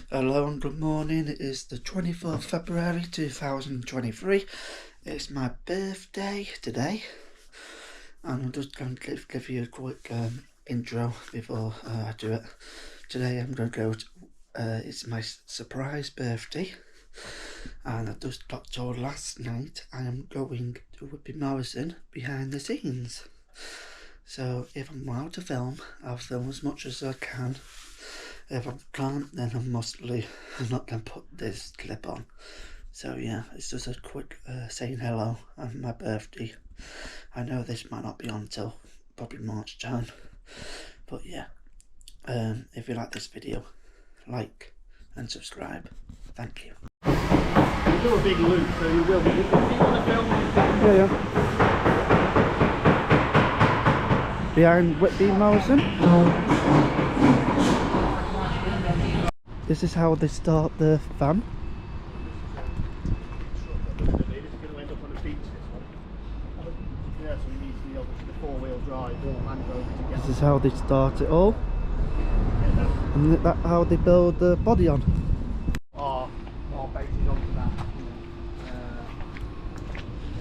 Hello and good morning. It is the 24th of February 2023. It's my birthday today, and I'm just going to give you a quick intro before I do it. Today I'm going to go to, it's my surprise birthday, and I just got told last night I am going to Whitby Morrison behind the scenes. So if I'm allowed to film, I'll film as much as I can. If I can't, then I'm not going to put this clip on. So yeah, it's just a quick saying hello on my birthday. I know this might not be on till probably March time, but yeah, if you like this video, like and subscribe. Thank you. We'll do a big loop, so you will. If you want to film, Yeah. Behind Whitby Morrison. This is how they start the van. it's going to end up on a beach, this one. Yeah, so we need the four-wheel drive or Land Rover to get. This is how they start it all. And that's how they build the body on. Our bases onto that.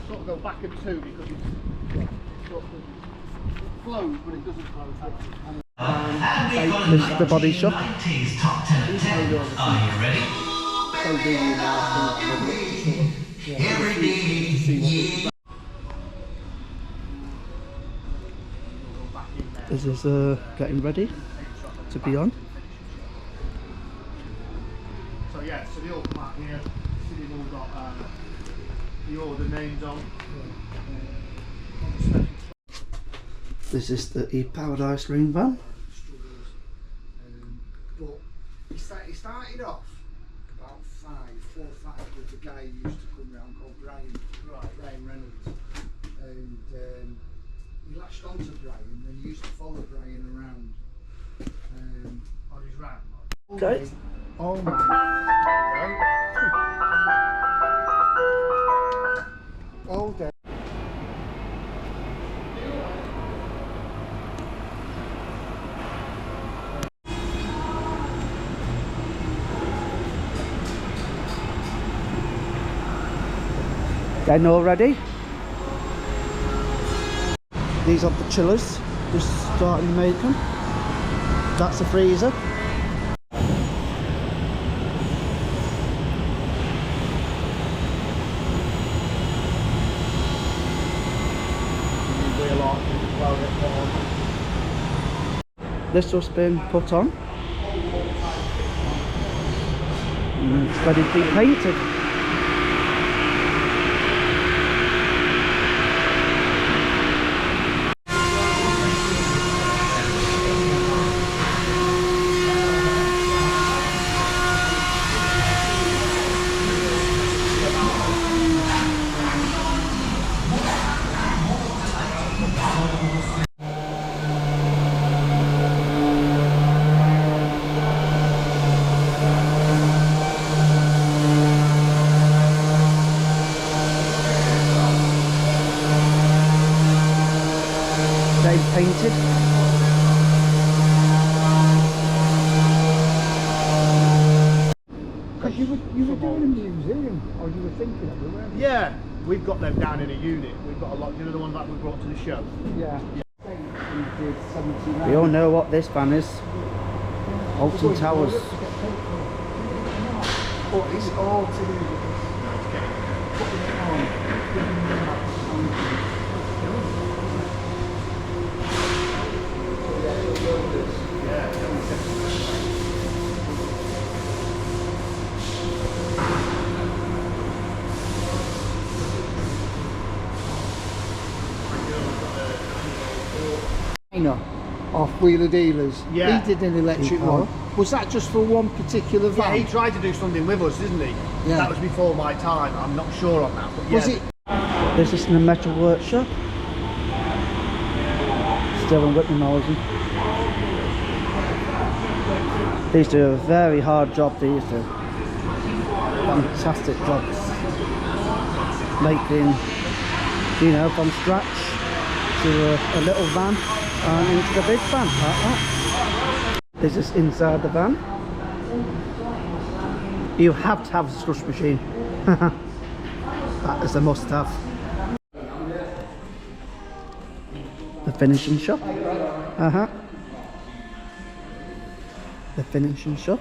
Sort of go back and two because it flows, but it doesn't flow. This is the body shop. 90s top 10 at 10. Are you ready? This is getting ready to be on. So yeah, so they all come out here. See, they've all got the order names on. This is the e-powered ice cream van. But he started off about 4 or 5 with a guy who used to come round called Brian Reynolds, and he latched onto Brian and he used to follow Brian around on his round. Okay. Oh my all day. Getting all ready. These are the chillers, just starting to make them. That's the freezer. This just been put on. And it's ready to be painted. Painted. Because you were doing a museum, or you were thinking of it, weren't you? Yeah, we've got them down in a unit. We've got a lot. You know the ones that we brought to the show. Yeah. We did 79. We all know what this van is. Alton Towers. But it's all to do with putting it on. Off Wheeler Dealers. Yeah. He did an electric one. Was that just for one particular van? Yeah, he tried to do something with us, didn't he? Yeah. That was before my time. I'm not sure on that. But yeah. Was it? This is in the metal workshop. Still in Whitby Morrison. These do a very hard job, these do. Fantastic jobs. Making, you know, from scratch to a little van and into the big van like that. This is inside the van. You have to have a slush machine. That is a must-have. The finishing shop. The finishing shop.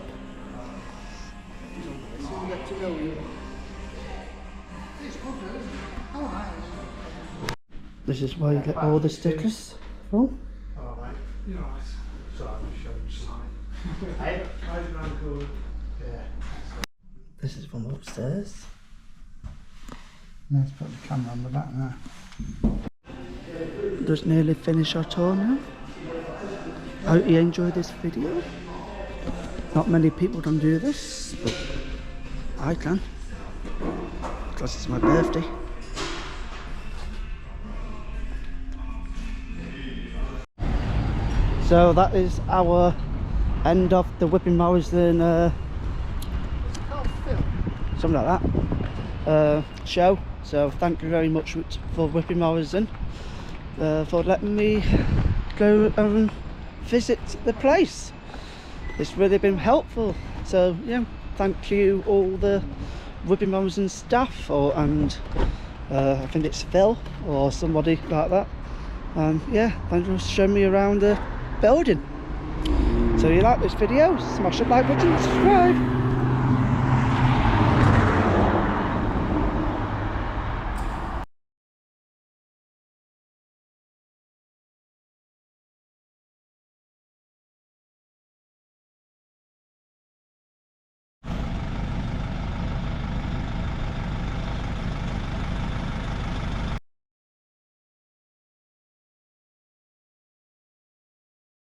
This is where you get all the stickers from. Alright. You're right. Sorry, I'm just showing you. Hey, how's it cool? Yeah. This is from upstairs. Let's put the camera on the back now. Just nearly finished our tour now. I hope you enjoyed this video. Not many people can do this, but I can. Because it's my birthday. So that is our end of the Whitby Morrison something like that show. So thank you very much for Whitby Morrison for letting me go and visit the place. It's really been helpful. So yeah, thank you all the Whitby Morrison staff, and I think it's Phil or somebody like that. And yeah, thank you for showing me around the building. So if you like this video, smash the like button, subscribe.